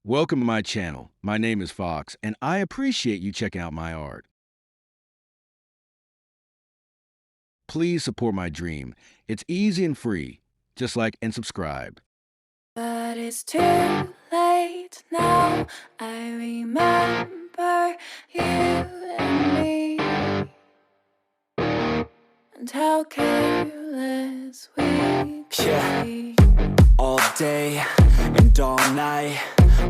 Welcome to my channel. My name is Fox, and I appreciate you checking out my art. Please support my dream. It's easy and free. Just like and subscribe. But it's too late now. I remember you and me, and how careless we could be. All day and all night,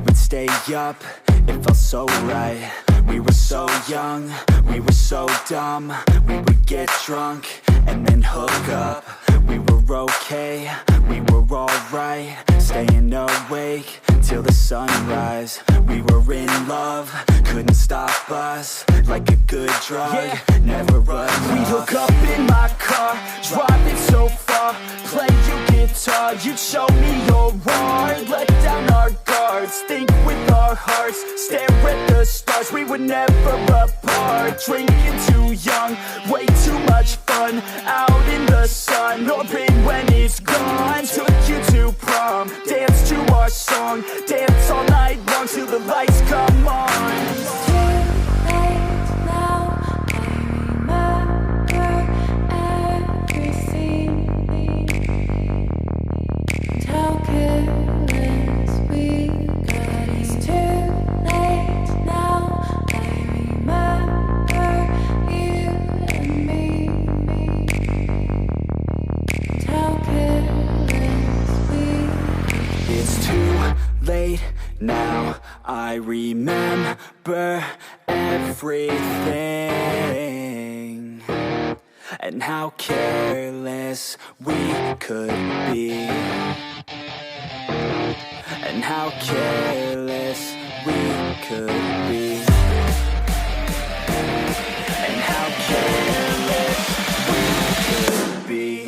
we'd stay up, it felt so right. We were so young, we were so dumb. We would get drunk and then hook up. We were okay, we were alright, staying awake till the sunrise. We were in love, couldn't stop us, like a good drug, never enough. We hook up in my car, driving so far, play you guitar, you'd show me your art, let down our guards, think with our hearts, stare at the stars. We were never apart, drinking too young, way too much fun, out in the sun, or rain when it's gone. Took you to prom, dance to our song, dance all night long till the lights come on. Late now, I remember everything, and how careless we could be, and how careless we could be, and how careless we could be.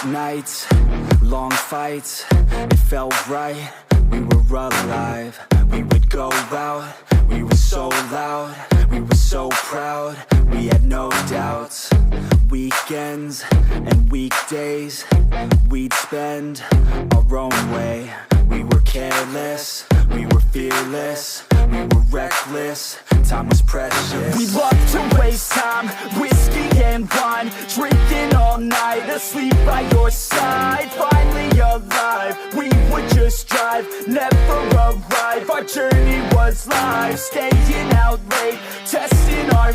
Nights, long fights, it felt right, we were alive. We would go out, we were so loud, we were so proud, we had no doubts. Weekends and weekdays, we'd spend our own way. We were careless, we were fearless, we were reckless, time was precious. We loved to waste time, whiskey and wine, drinking all night, asleep by your side. Finally alive, we would just drive, never arrive. Our journey was live, staying out late, testing our